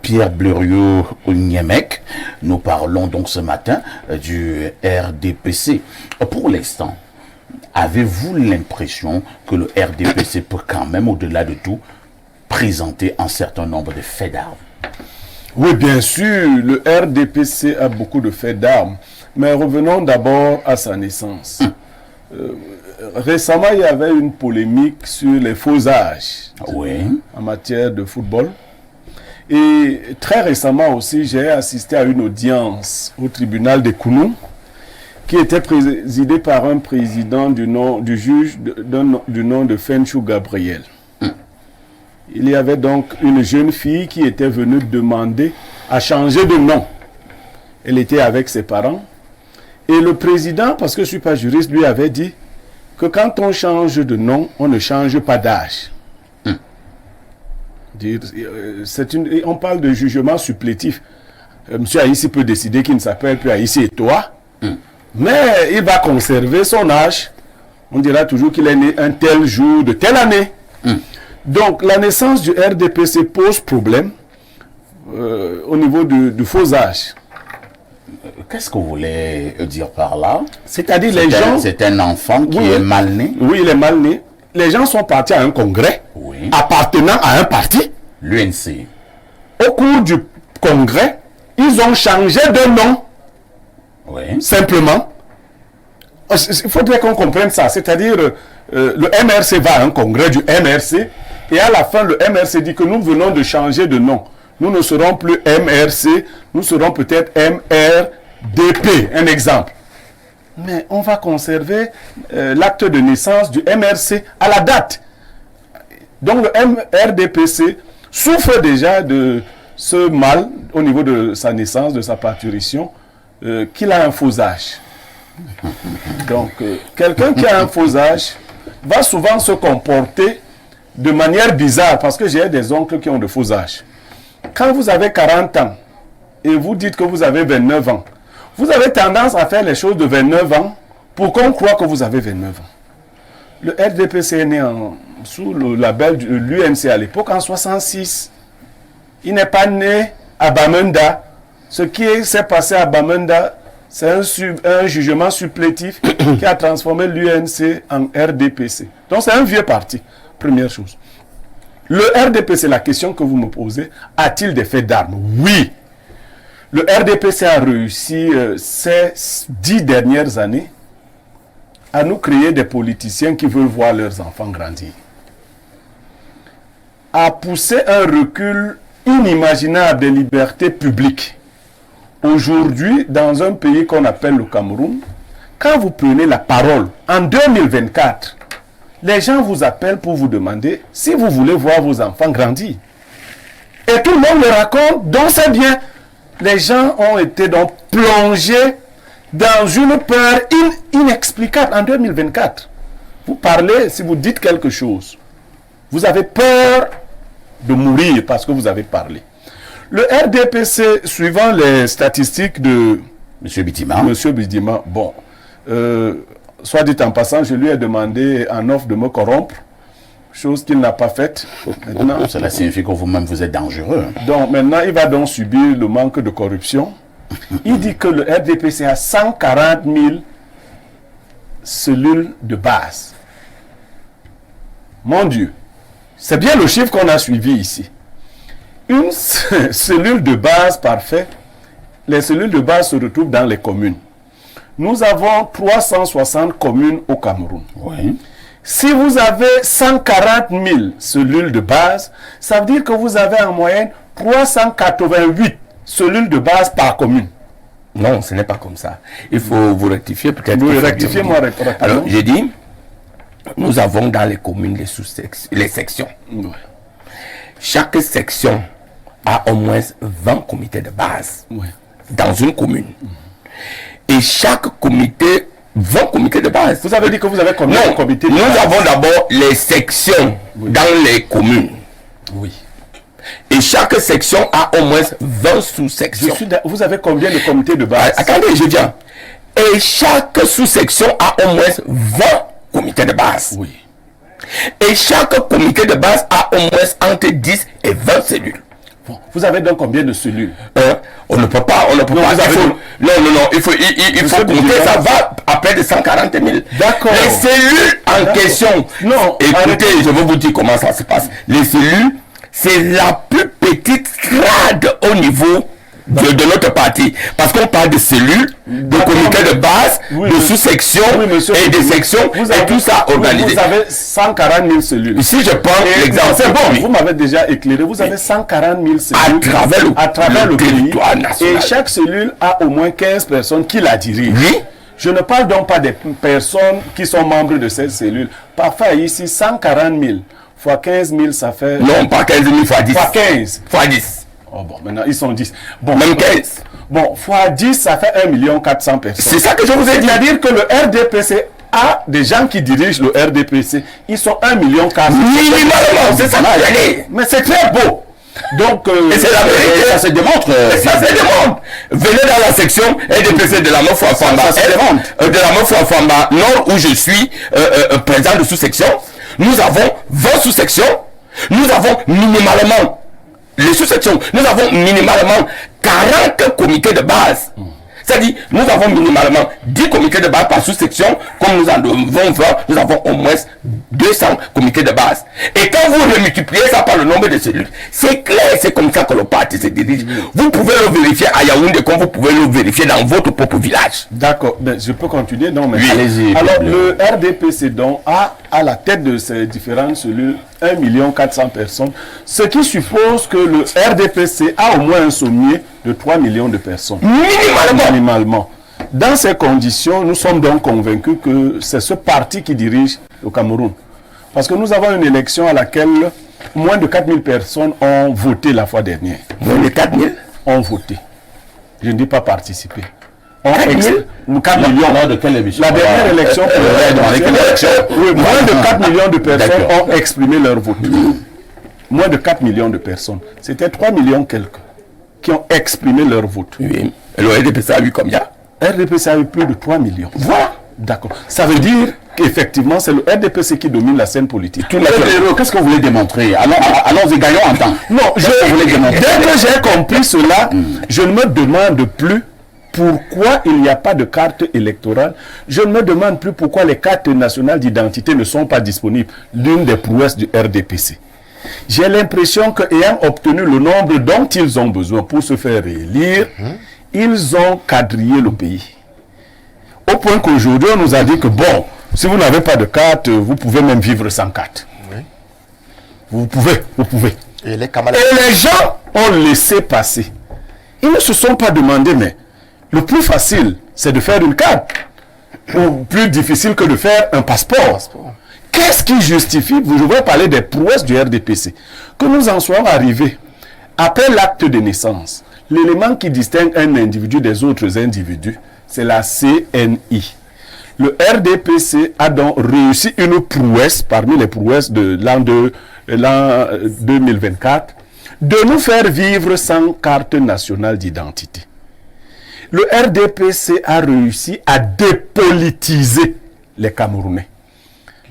Pierre Blériot-Niémec, nous parlons donc ce matin du RDPC. Pour l'instant, avez-vous l'impression que le RDPC peut quand même, au-delà de tout, présenter un certain nombre de faits d'armes? Oui, bien sûr, le RDPC a beaucoup de faits d'armes. Mais revenons d'abord à sa naissance. Récemment, il y avait une polémique sur les faux âges en matière de football. Et très récemment aussi, j'ai assisté à une audience au tribunal de Kounou qui était présidée par un président du nom de Fenchou Gabriel. Il y avait donc une jeune fille qui était venue demander à changer de nom. Elle était avec ses parents. Et le président, parce que je ne suis pas juriste, lui avait dit que quand on change de nom, on ne change pas d'âge. On parle de jugement supplétif. Monsieur Aïssi peut décider qu'il ne s'appelle plus Aïssi et toi, mais il va conserver son âge. On dira toujours qu'il est né un tel jour de telle année. Donc la naissance du RDPC pose problème au niveau du faux âge. Qu'est-ce que vous voulez dire par là? C'est-à-dire les gens... C'est un enfant qui est mal né? Oui, il est mal né. Les gens sont partis à un congrès appartenant à un parti. L'UNC. Au cours du congrès, ils ont changé de nom. Simplement. Il faudrait qu'on comprenne ça. C'est-à-dire, le MRC va à un congrès du MRC et à la fin, le MRC dit que nous venons de changer de nom. Nous ne serons plus MRC, nous serons peut-être MRDP, un exemple. Mais on va conserver l'acte de naissance du MRC à la date. Donc le RDPC souffre déjà de ce mal au niveau de sa naissance, de sa parturition, qu'il a un faux âge. Donc quelqu'un qui a un faux âge va souvent se comporter de manière bizarre, parce que j'ai des oncles qui ont de faux âges. Quand vous avez 40 ans et vous dites que vous avez 29 ans, vous avez tendance à faire les choses de 29 ans pour qu'on croit que vous avez 29 ans. Le RDPC est né sous le label de l'UNC à l'époque en 66. Il n'est pas né à Bamenda. Ce qui s'est passé à Bamenda, c'est un jugement supplétif qui a transformé l'UNC en RDPC. Donc c'est un vieux parti, première chose. Le RDPC, la question que vous me posez, a-t-il des faits d'armes? Oui. Le RDPC a réussi ces 10 dernières années à nous créer des politiciens qui veulent voir leurs enfants grandir. À pousser un recul inimaginable des libertés publiques. Aujourd'hui, dans un pays qu'on appelle le Cameroun, quand vous prenez la parole en 2024, les gens vous appellent pour vous demander si vous voulez voir vos enfants grandir. Et tout le monde le raconte, donc c'est bien. Les gens ont été donc plongés dans une peur inexplicable en 2024. Vous parlez, si vous dites quelque chose, vous avez peur de mourir parce que vous avez parlé. Le RDPC, suivant les statistiques de M. Bidima, bon, soit dit en passant, je lui ai demandé en offre de me corrompre, chose qu'il n'a pas faite. Maintenant, cela signifie que vous-même vous êtes dangereux. Donc maintenant, il va donc subir le manque de corruption. Il dit que le RDPC a 140 000 cellules de base. Mon Dieu, c'est bien le chiffre qu'on a suivi ici. Une cellule de base parfaite, les cellules de base se retrouvent dans les communes. Nous avons 360 communes au Cameroun. Si vous avez 140 000 cellules de base, ça veut dire que vous avez en moyenne 388 cellules de base par commune. Non, ce n'est pas comme ça. Il faut vous rectifier peut-être. Oui, rectifiez-moi. Alors, j'ai dit, nous avons dans les communes les sections. Chaque section a au moins 20 comités de base dans une commune. Et chaque comité, 20 comités de base. Vous avez dit que vous avez combien de comités de base? Nous avons d'abord les sections dans les communes. Oui. Et chaque section a au moins 20 sous-sections. Vous avez combien de comités de base? Attendez, je viens. Et chaque sous-section a au moins 20 comités de base. Oui. Et chaque comité de base a au moins entre 10 et 20 cellules. Vous avez donc combien de cellules? On ne peut pas, Non, il faut compter, ça va à près de 140 000. D'accord. Les cellules en question, non, écoutez, je vais vous dire comment ça se passe. Les cellules, c'est la plus petite strate au niveau de notre parti. Parce qu'on parle de cellules, de comités de base, de sous-sections et de sections, et tout ça organisé. Vous avez 140 000 cellules. Si je prends l'exemple, c'est bon, vous m'avez déjà éclairé, vous avez 140 000 cellules à travers le pays, territoire national. Et chaque cellule a au moins 15 personnes qui la dirigent. Oui. Je ne parle donc pas des personnes qui sont membres de cette cellule. Parfois ici, 140 000 fois 15 000, ça fait... Non, pas 15 000 fois 10. Fois 15. Fois 10. Oh bon, maintenant ils sont 10. Bon, même 15. Bon, fois 10, ça fait 1 400 000 personnes. C'est ça que je vous ai dit. C'est-à-dire que le RDPC a des gens qui dirigent le RDPC. Ils sont 1 400 000. Minimalement, c'est ça que je dis. Mais c'est très beau. Donc, et c'est la vérité. Ça se démontre. Ça se démontre. Venez dans la section RDPC de la Mofo-Afamba. De la Mofo-Afamba Nord où je suis président de sous-section. Nous avons 20 sous-sections. Nous avons minimalement les sous-sections, nous avons minimalement 40 comités de base. C'est-à-dire, nous avons minimalement 10 comités de base par sous-section. Comme nous en avons 20, nous avons au moins 200 comités de base. Et quand vous remultipliez ça par le nombre de cellules, c'est clair, c'est comme ça que le parti se dirige. Vous pouvez le vérifier à Yaoundé comme vous pouvez le vérifier dans votre propre village. D'accord, ben, je peux continuer. Non, mais oui, allez-y. Alors, le RDPC donc, a à la tête de ces différentes cellules 1 400 000 personnes, ce qui suppose que le RDPC a au moins un sommier de 3 millions de personnes. Minimalement. Dans ces conditions, nous sommes donc convaincus que c'est ce parti qui dirige le Cameroun. Parce que nous avons une élection à laquelle moins de 4 000 personnes ont voté la fois dernière. Moins de 4 000 ont voté. Je ne dis pas participer. 4 millions. De quelle émission? La dernière élection, moins de 4 millions de personnes ont exprimé leur vote. Moins de 4 millions de personnes. C'était 3 millions quelques qui ont exprimé leur vote. Oui. Et le RDPC a eu combien? RDPC a eu plus de 3 millions. Voilà. D'accord. Ça veut dire qu'effectivement, c'est le RDPC qui domine la scène politique. Qu'est-ce que vous voulez démontrer? Allons-y, gagnons en temps. Non, dès que j'ai compris cela, je ne me demande plus pourquoi il n'y a pas de carte électorale. Je ne me demande plus pourquoi les cartes nationales d'identité ne sont pas disponibles. L'une des prouesses du RDPC. J'ai l'impression qu'ayant obtenu le nombre dont ils ont besoin pour se faire réélire, ils ont quadrillé le pays. Au point qu'aujourd'hui, on nous a dit que bon, si vous n'avez pas de carte, vous pouvez même vivre sans carte. Oui. Vous pouvez. Et les gens ont laissé passer. Ils ne se sont pas demandé, mais le plus facile, c'est de faire une carte. Ou plus difficile que de faire un passeport. Qu'est-ce qui justifie, je vais parler des prouesses du RDPC, que nous en soyons arrivés, après l'acte de naissance, l'élément qui distingue un individu des autres individus, c'est la CNI. Le RDPC a donc réussi une prouesse, parmi les prouesses de l'an 2024, de nous faire vivre sans carte nationale d'identité. Le RDPC a réussi à dépolitiser les Camerounais.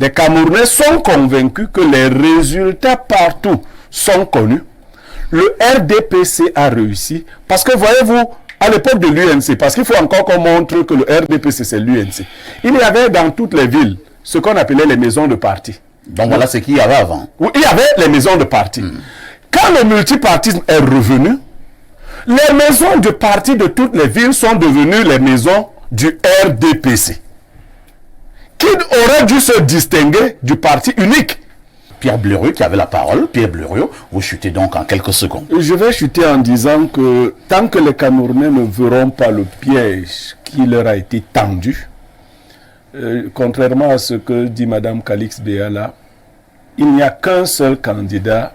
Les Camerounais sont convaincus que les résultats partout sont connus. Le RDPC a réussi parce que, voyez-vous, à l'époque de l'UNC, parce qu'il faut encore qu'on montre que le RDPC c'est l'UNC, il y avait dans toutes les villes ce qu'on appelait les maisons de parti. Donc voilà ce qu'il y avait avant. Oui, il y avait les maisons de parti. Quand le multipartisme est revenu, les maisons de parti de toutes les villes sont devenues les maisons du RDPC. Qui aurait dû se distinguer du parti unique. Pierre Bleriot qui avait la parole. Pierre Bleriot, vous chutez donc en quelques secondes. Je vais chuter en disant que tant que les Camerounais ne verront pas le piège qui leur a été tendu, contrairement à ce que dit Mme Calix Béala, il n'y a qu'un seul candidat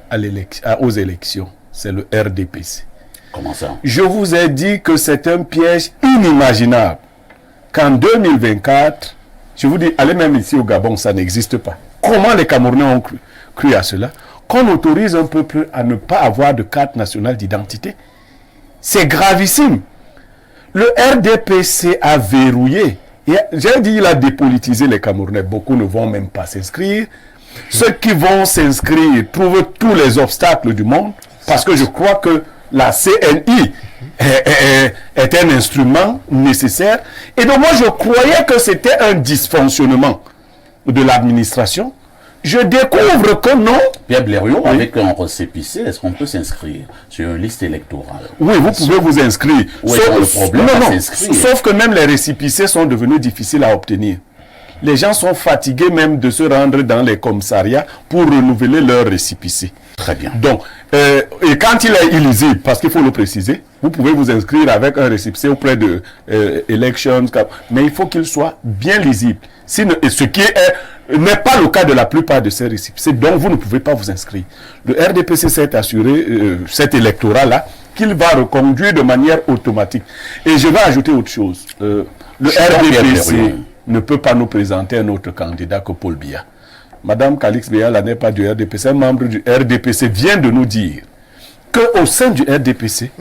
aux élections, c'est le RDPC. Comment ça? Je vous ai dit que c'est un piège inimaginable. Qu'en 2024, je vous dis, allez même ici au Gabon, ça n'existe pas. Comment les Camerounais ont cru à cela? Qu'on autorise un peuple à ne pas avoir de carte nationale d'identité. C'est gravissime. Le RDPC a verrouillé. J'ai dit, il a dépolitisé les Camerounais. Beaucoup ne vont même pas s'inscrire. Ceux qui vont s'inscrire trouvent tous les obstacles du monde. Parce que je crois que la CNI est un instrument nécessaire. Et donc moi, je croyais que c'était un dysfonctionnement de l'administration. Je découvre que non. Pierre Blériot, avec un récépissé, est-ce qu'on peut s'inscrire sur une liste électorale? Oui, vous pouvez vous inscrire. Où est le problème à s'inscrire? Sauf que même les récépissés sont devenus difficiles à obtenir. Les gens sont fatigués même de se rendre dans les commissariats pour renouveler leur récépissé. Très bien. Donc, et quand il est illisible, parce qu'il faut le préciser, vous pouvez vous inscrire avec un récépissé auprès de Elections, mais il faut qu'il soit bien lisible. Ce qui n'est pas le cas de la plupart de ces récépissés, donc vous ne pouvez pas vous inscrire. Le RDPC s'est assuré, cet électorat-là, qu'il va reconduire de manière automatique. Et je vais ajouter autre chose. Le RDPC ne peut pas nous présenter un autre candidat que Paul Biya. Madame Calix Biya n'est pas du RDPC, un membre du RDPC vient de nous dire qu'au sein du RDPC,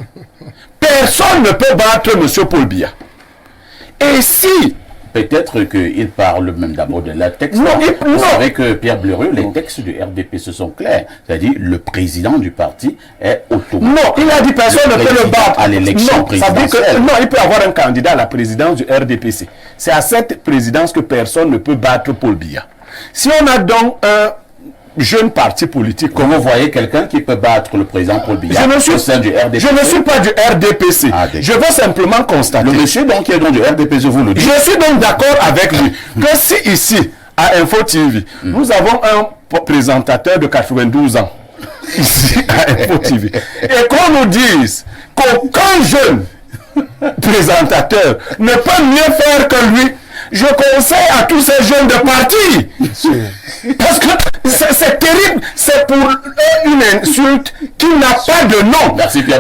personne ne peut battre M. Paul Biya. Et si... Peut-être qu'il parle même d'abord de la texte. Non, vous savez que Pierre Blériot, les textes du RDPC sont clairs. C'est-à-dire, le président du parti est autonome. Non, il a dit personne ne peut le battre. À l'élection présidentielle. Non, il peut avoir un candidat à la présidence du RDPC. C'est à cette présidence que personne ne peut battre Paul Biya. Si on a donc un jeune parti politique... Comment vous voyez quelqu'un qui peut battre le président Paul Biya au sein du RDPC? Je ne suis pas du RDPC. Je veux simplement constater... Le monsieur donc qui est donc du RDPC, vous le dites. Je suis donc d'accord avec lui que si ici, à Info TV, nous avons un présentateur de 92 ans, ici à Info TV, et qu'on nous dise qu'aucun jeune présentateur ne peut mieux faire que lui, je conseille à tous ces jeunes de partir. Parce que c'est terrible. C'est pour une insulte qui n'a pas de nom. Merci Pierre.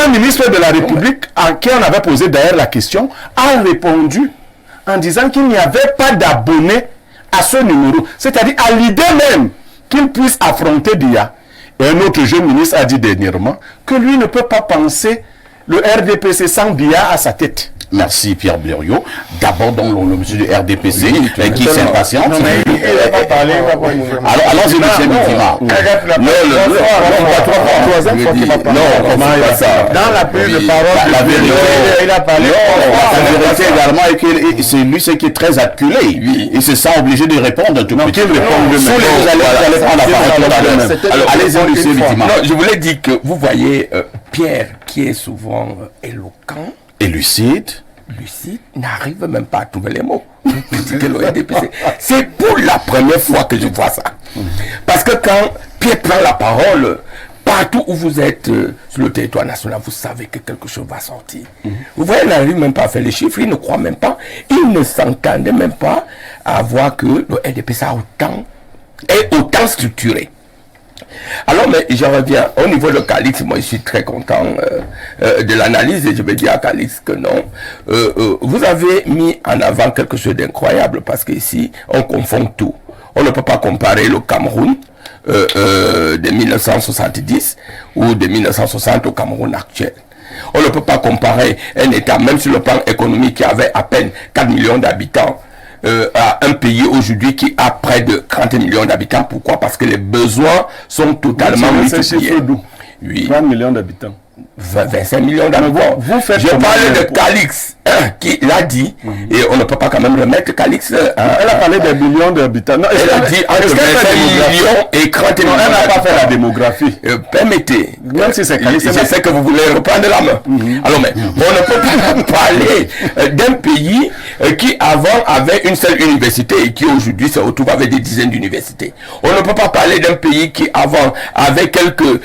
Un ministre de la République, à qui on avait posé d'ailleurs la question, a répondu en disant qu'il n'y avait pas d'abonnés à ce numéro. C'est-à-dire à l'idée même qu'il puisse affronter Dia. Et un autre jeune ministre a dit dernièrement que lui ne peut pas penser le RDPC sans Dia à sa tête. Merci Pierre Blériot. D'abord donc le monsieur du RDPC qui s'impatiente. Alors allons-y monsieur Mitima. Dans la prise de parole, la vérité, il a parlé. La vérité également est que c'est lui qui est très acculé. Il se sent obligé de répondre tout petit. Vous allez prendre la parole. Allez-y monsieur Mitima. Je voulais dire que vous voyez Pierre qui est souvent éloquent et lucide, n'arrive même pas à trouver les mots. C'est pour la première fois que je vois ça. Parce que quand Pierre prend la parole, partout où vous êtes sur le territoire national, vous savez que quelque chose va sortir. Vous voyez, il n'arrive même pas à faire les chiffres, il ne croit même pas, il ne s'entendait même pas à voir que le RDPC est autant structuré. Alors, mais je reviens au niveau de Calix. Moi, je suis très content de l'analyse et je vais dire à Calix que non. Vous avez mis en avant quelque chose d'incroyable parce qu'ici, on confond tout. On ne peut pas comparer le Cameroun de 1970 ou de 1960 au Cameroun actuel. On ne peut pas comparer un État, même sur le plan économique, qui avait à peine 4 millions d'habitants, à un pays aujourd'hui qui a près de 30 millions d'habitants. Pourquoi? Parce que les besoins sont totalement multipliés. Oui. 30 millions d'habitants. 25 millions d'habitants. Je parle de Calix, qui l'a dit, et on ne peut pas quand même remettre Calix. Elle a parlé des millions d'habitants. Elle a dit entre 25 millions et 30 millions. Elle n'a pas fait la démographie. Permettez. Même si c'est Calix. Je sais que vous voulez reprendre la main. Alors, mais on ne peut pas parler d'un pays qui avant avait une seule université et qui aujourd'hui se retrouve avec des dizaines d'universités. On ne peut pas parler d'un pays qui avant avait quelques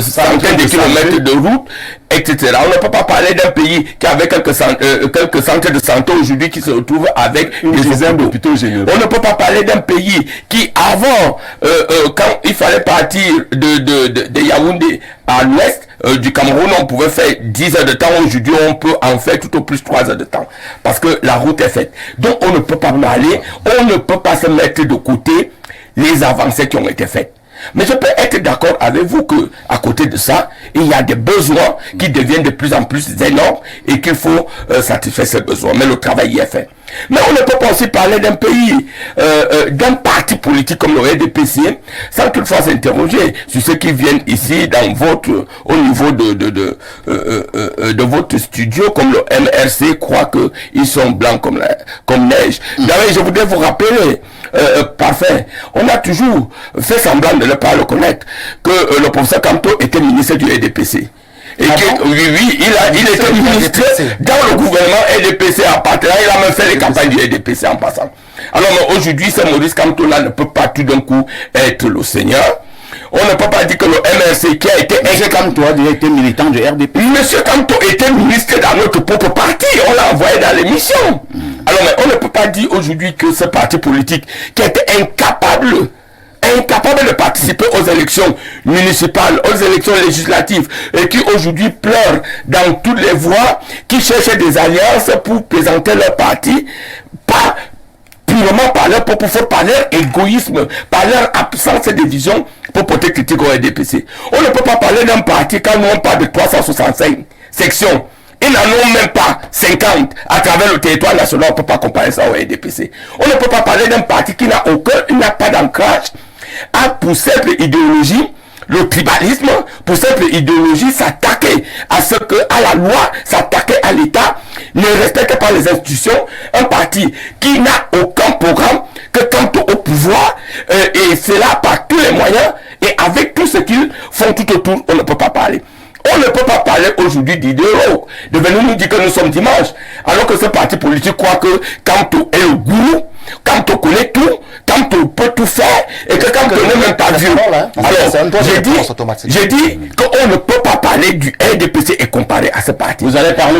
centaines de kilomètres de route, etc. On ne peut pas parler d'un pays qui avait quelques centres de santé aujourd'hui qui se retrouve avec une dizaine d'hôpitaux généraux. On ne peut pas parler d'un pays qui avant, quand il fallait partir de Yaoundé à l'ouest du Cameroun, on pouvait faire 10 heures de temps. Aujourd'hui, on peut en faire tout au plus 3 heures de temps parce que la route est faite. Donc, on ne peut pas parler, on ne peut pas se mettre de côté les avancées qui ont été faites. Mais je peux être d'accord avec vous que à côté de ça, il y a des besoins qui deviennent de plus en plus énormes et qu'il faut satisfaire ces besoins. Mais le travail y est fait. Mais on ne peut pas aussi parler d'un pays, d'un parti politique comme le RDPC, sans toutefois s'interroger sur ceux qui viennent ici dans au niveau de votre studio, comme le MRC, croient qu'ils sont blancs comme neige. D'ailleurs, je voudrais vous rappeler, parfait, on a toujours fait semblant de ne pas le connaître, que le professeur Kamto était ministre du RDPC. Et oui, il était ministre dans le gouvernement RDPC en partenariat. Il a même fait les campagnes du RDPC en passant. Alors aujourd'hui, ce Maurice Kamto là ne peut pas tout d'un coup être le seigneur. On ne peut pas dire que le MRC qui a été... Monsieur Kamto a déjà été militant du RDPC. Monsieur Kamto était ministre dans notre propre parti. On l'a envoyé dans l'émission. Alors mais on ne peut pas dire aujourd'hui que ce parti politique qui était incapable de participer aux élections municipales, aux élections législatives, et qui aujourd'hui pleurent dans toutes les voies, qui cherchent des alliances pour présenter leur parti, pas purement par leur propre faute, par leur égoïsme, par leur absence de vision pour porter critique au RDPC. On ne peut pas parler d'un parti quand nous on parle de 365 sections. Ils n'en ont même pas 50 à travers le territoire national. On ne peut pas comparer ça au RDPC. On ne peut pas parler d'un parti qui n'a pas d'ancrage, a pour simple idéologie le tribalisme, pour simple idéologie s'attaquer à la loi, s'attaquer à l'État, ne respecte pas les institutions, un parti qui n'a aucun programme, que quant au pouvoir, et cela par tous les moyens, et avec tout ce qu'ils font tout autour, on ne peut pas parler. On ne peut pas parler aujourd'hui d'idéaux, de venir nous dire que nous sommes dimanche, alors que ce parti politique croit que Kamto est le gourou, Kamto connaît tout, Kamto peut tout faire, et que Kamto n'est même pas vieux. Alors, j'ai dit qu'on ne peut pas parler du RDPC et comparer à ce parti. Vous allez parler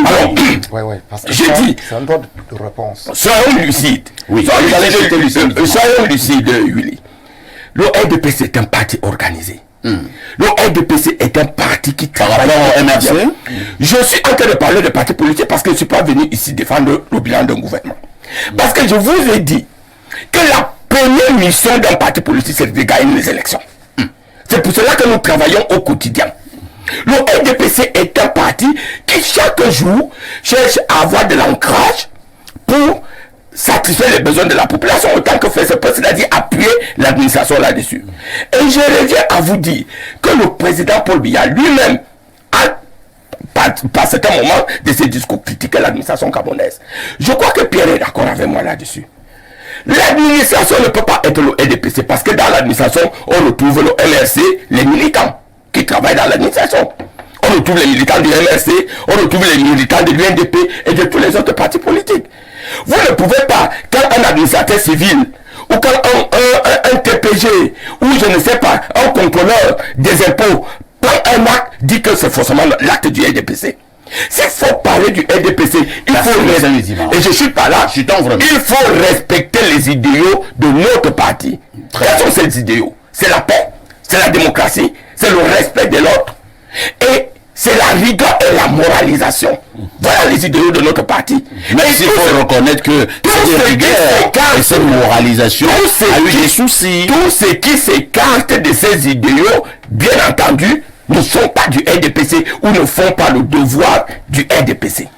Oui, parce que j'ai dit, c'est un droit de réponse. Soyons lucides. Oui, Soyons lucides, Willy. Le RDPC est un parti organisé. Le RDPC est un parti qui travaille au MRC. Je suis en train de parler de parti politique parce que je ne suis pas venu ici défendre le bilan d'un gouvernement. Parce que je vous ai dit que la première mission d'un parti politique, c'est de gagner les élections. C'est pour cela que nous travaillons au quotidien. Le RDPC est un parti qui chaque jour cherche à avoir de l'ancrage pour satisfaire les besoins de la population autant que fait ce poste, c'est-à-dire appuyer l'administration là-dessus. Et je reviens à vous dire que le président Paul Biya lui-même a, par certains moments de ses discours, critiqué l'administration gabonaise. Je crois que Pierre est d'accord avec moi là-dessus. L'administration ne peut pas être le RDPC parce que dans l'administration, on retrouve le MRC, les militants qui travaillent dans l'administration. On retrouve les militants du MRC, on retrouve les militants de l'UNDP et de tous les autres partis politiques. Vous ne pouvez pas, quand un administrateur civil, ou quand un TPG, ou je ne sais pas, un contrôleur des impôts, prend un acte, dit que c'est forcément l'acte du RDPC. S'il faut parler du RDPC, il faut et je suis pas là, il faut respecter les idéaux de notre parti. Quels sont ces idéaux? C'est la paix, c'est la démocratie, c'est le respect de l'autre. Et c'est la rigueur et la moralisation. Voilà les idéaux de notre parti. Mais il faut reconnaître que cette rigueur et cette moralisation a eu des soucis. Tous ceux qui s'écartent de ces idéaux, bien entendu, ne sont pas du RDPC ou ne font pas le devoir du RDPC.